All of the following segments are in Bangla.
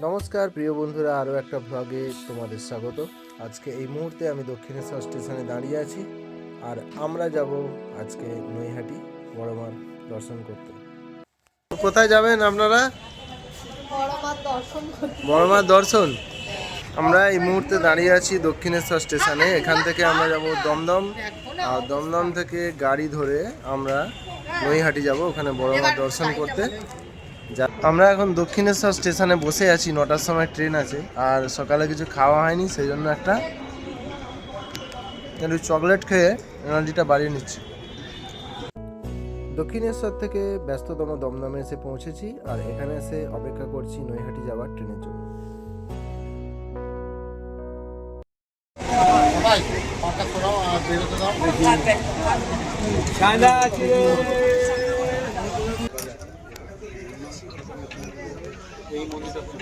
নমস্কার প্রিয় বন্ধুরা, আরও একটা ব্লগে তোমাদের স্বাগত। আজকে এই মুহূর্তে আমি দক্ষিণেশ্বর স্টেশনে দাঁড়িয়ে আছি, আর আমরা যাব আজকে নৈহাটি বড়মার দর্শন করতে। কোথায় যাবেন আপনারা? বড়মার দর্শন। আমরা এই মুহূর্তে দাঁড়িয়ে আছি দক্ষিণেশ্বর স্টেশনে। এখান থেকে আমরা যাব দমদম, আর দমদম থেকে গাড়ি ধরে আমরা নৈহাটি যাব ওখানে বড়মার দর্শন করতে। আমরা এখন দক্ষিণেশ্বর স্টেশনে বসে আছি, 9টার সময় ট্রেন আছে, আর সকালে কিছু খাওয়া হয়নি, সেই জন্য একটা চকলেট খেয়ে এনার্জিটা বাড়িয়ে নিচ্ছি। দক্ষিণেশ্বর থেকে ব্যস্ততম দমদমে এসে পৌঁছেছি, আর এখানে এসে অপেক্ষা করছি নৈহাটি যাওয়ার ট্রেনের জন্য। এই মন্দিরটা খুব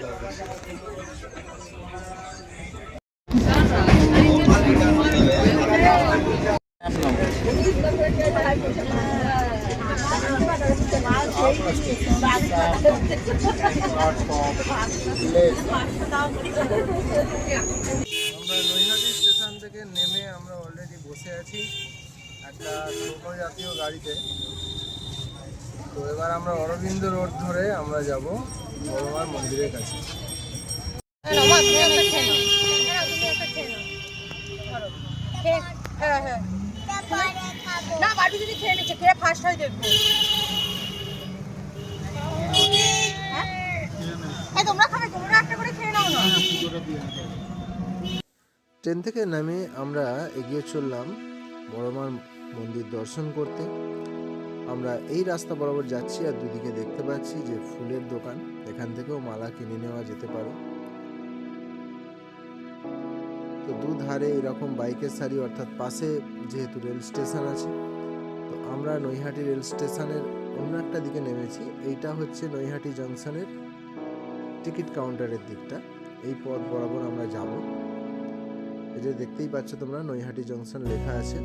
আমরা নৈহাটি স্টেশন থেকে নেমে আমরা অলরেডি বসে আছি একটা ছোটো জাতীয় গাড়িতে। তো এবার আমরা অরবিন্দ রোড ধরে আমরা যাব বড়মার মন্দিরের কাছে। ট্রেন থেকে নামে আমরা এগিয়ে চললাম বড়মার মন্দির দর্শন করতে। আমরা এই রাস্তা বরাবর যাচ্ছি, আর দুদিকে দেখতে পাচ্ছি যে ফুলের দোকান, এখান থেকেও মালা কিনে নেওয়া যেতে পারে। তো দুধারে এরকম বাইকের সারি, অর্থাৎ পাশে যেহেতু রেল স্টেশন আছে, তো আমরা নৈহাটি রেল স্টেশনের অন্য একটা দিকে নেমেছি। এইটা হচ্ছে নৈহাটি জংশনের টিকিট কাউন্টারের দিকটা। এই পথ বরাবর আমরা যাব। এই যে দেখতেই পাচ্ছ তোমরা, নৈহাটি জংশন লেখা আছে।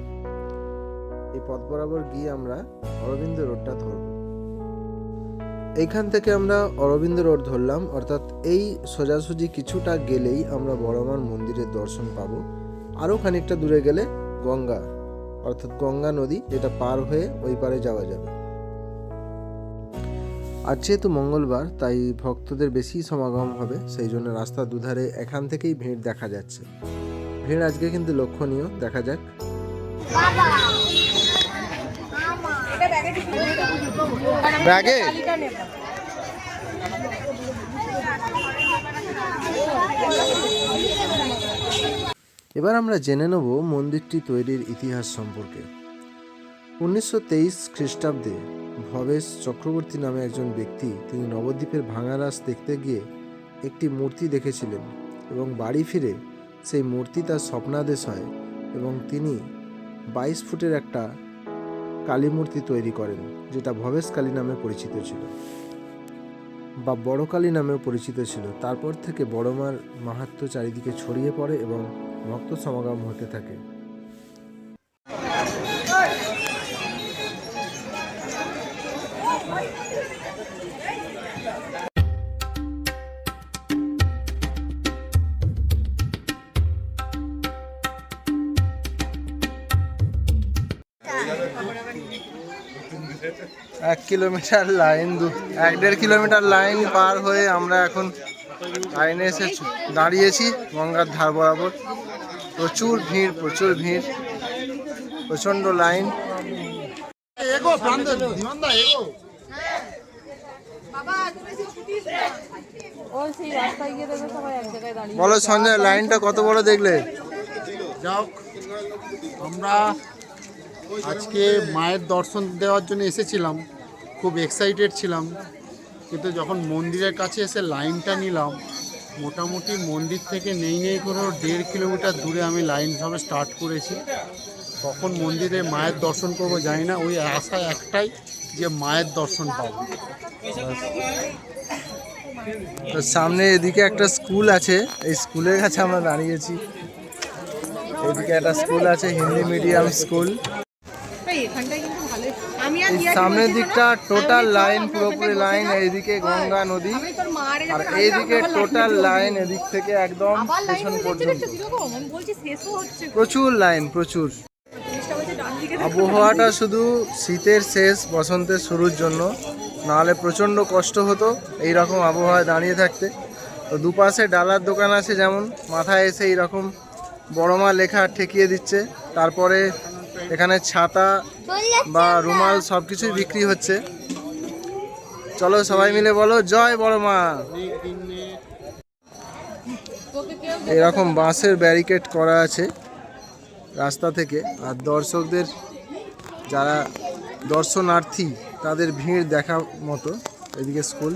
এই পথ বরাবর গিয়ে আমরা অরবিন্দ রোডটা ধরব। এইখান থেকে আমরা অরবিন্দ রোড ধরলাম, অর্থাৎ এই সোজাসুজি কিছুটা গেলেই আমরা বড়মার মন্দিরের দর্শন পাবো। আরও খানিকটা দূরে গেলে গঙ্গা, অর্থাৎ গঙ্গা নদী, যেটা পার হয়ে ওই পারে যাওয়া যাবে। আর যেহেতু মঙ্গলবার, তাই ভক্তদের বেশি সমাগম হবে, সেই জন্য রাস্তার দুধারে এখান থেকেই ভিড় দেখা যাচ্ছে। ভিড় আজকে কিন্তু লক্ষণীয়, দেখা যাক। ব্যাগে এবার আমরা জেনে নেব মন্দিরটি তৈরির ইতিহাস সম্পর্কে। 1923 খ্রিস্টাব্দে ভবেশ চক্রবর্তী নামে একজন ব্যক্তি, তিনি নবদ্বীপের ভাঙারাস দেখতে গিয়ে একটি মূর্তি দেখেছিলেন, এবং বাড়ি ফিরে সেই মূর্তি তার স্বপ্নাদেশ হয়, এবং তিনি 22 ফুটের একটা কালী মূর্তি তৈরি করেন, যেটা ভবেশ কালী নামে পরিচিত ছিল, বা বড় কালী নামেও পরিচিত ছিল। তারপর থেকে বড়মার মাহাত্ম্য চারিদিকে ছড়িয়ে পড়ে এবং ভক্ত সমাগম হতে থাকে। এক কিলোমিটার লাইন, 1.5 কিলোমিটার লাইন পার হয়ে আমরা এখন লাইনে এসে দাঁড়িয়েছি গঙ্গার ধার বরাবর। প্রচুর ভিড়, প্রচণ্ড লাইন। বলো সঞ্জয়, লাইনটা কত বড় দেখলে? যাক, আমরা আজকে মায়ের দর্শন দেওয়ার জন্য এসেছিলাম, খুব এক্সাইটেড ছিলাম, কিন্তু যখন মন্দিরের কাছে এসে লাইনটা নিলাম, মোটামুটি মন্দির থেকে নেই করে 1.5 কিলোমিটার দূরে আমি লাইন সবে স্টার্ট করেছি। কখন মন্দিরে মায়ের দর্শন করবো জানি না, ওই আশা একটাই যে মায়ের দর্শন পাবো। তো সামনে এদিকে একটা স্কুল আছে, এই স্কুলের কাছে আমরা দাঁড়িয়েছি। এদিকে একটা স্কুল আছে, হিন্দি মিডিয়াম স্কুল। এখানটায় কিন্তু ভালোই এই সামনের দিকটা টোটাল লাইন, পুরোপুরি লাইন, এইদিকে গঙ্গা নদী, আর এইদিকে টোটাল লাইন এদিক থেকে একদম পেছন পর্যন্ত প্রচুর লাইন, প্রচুর। আবহাওয়াটা শুধু শীতের শেষ বসন্তের শুরুর জন্য, নাহলে প্রচণ্ড কষ্ট হতো এই রকম আবহাওয়ায় দাঁড়িয়ে থাকতে। তো দুপাশে ডালার দোকান আছে, যেমন মাথায় এসে এইরকম বড় মা লেখা ঠেকিয়ে দিচ্ছে, তারপরে এখানে ছাতা বা রুমাল সব কিছুই বিক্রি হচ্ছে। চলো সবাই মিলে বলো জয় বড় মা। এরকম বাঁশের ব্যারিকেড করা আছে রাস্তা থেকে, আর দর্শকদের, যারা দর্শনার্থী তাদের ভিড় দেখার মতো। এদিকে স্কুল।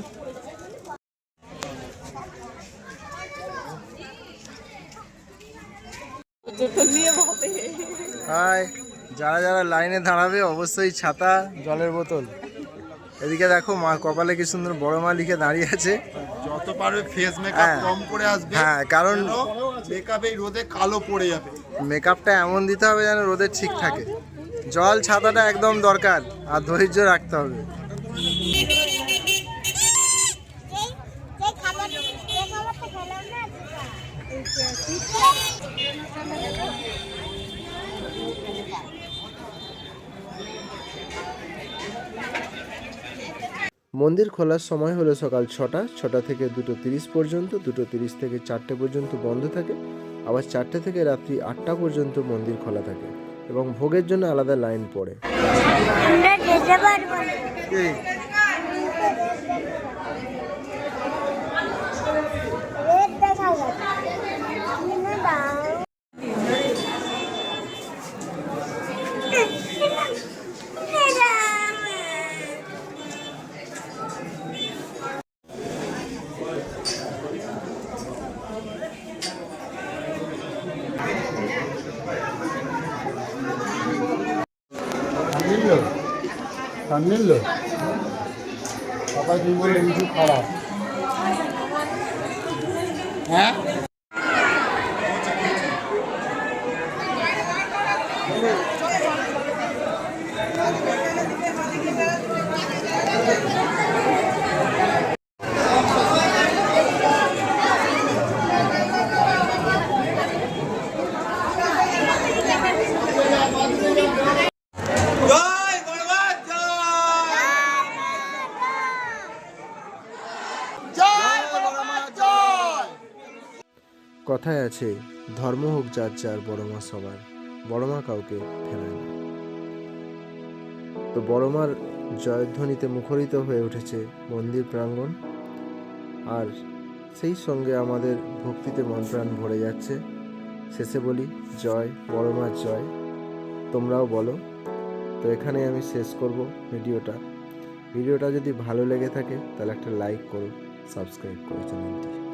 হাই, যারা যারা লাইনে দাঁড়াবে অবশ্যই ছাতা, জলের বোতল। এদিকে দেখো মা কপালে কি সুন্দর বড় মা লিখে দাঁড়িয়ে আছে। যত পারবে ফেস মেকআপ কম করে আসবে। হ্যাঁ, কারণ মেকআপে রোদে কালো পড়ে যাবে। মেকআপটা এমন দিতে হবে যেন রোদে ঠিক থাকে। জল, ছাতাটা একদম দরকার, আর ধৈর্য রাখতে হবে। মন্দির খোলার সময় হলো সকাল 6টা থেকে 2:30 পর্যন্ত, 2:30 থেকে 4টে পর্যন্ত বন্ধ থাকে, আবার 4টে থেকে রাত্রি 8টা পর্যন্ত মন্দির খোলা থাকে, এবং ভোগের জন্য আলাদা লাইন পড়ে। নিল সবাই তুই বললে কিছু খারাপ। হ্যাঁ, কথায় আছে, ধর্ম হোক যার যার, বড় মা সবার, বড় মা কাউকে ফেরায় না। তো বড় মার জয়ধ্বনিতে মুখরিত হয়ে উঠেছে মন্দির প্রাঙ্গণ, আর সেই সঙ্গে আমাদের ভক্তিতে মন প্রাণ ভরে যাচ্ছে। শেষে বলি জয় বড় মার জয়, তোমরাও বলো। তো এখানে আমি শেষ করব ভিডিওটা যদি ভালো লেগে থাকে তাহলে একটা লাইক করো, সাবস্ক্রাইব করো চ্যানেলটি।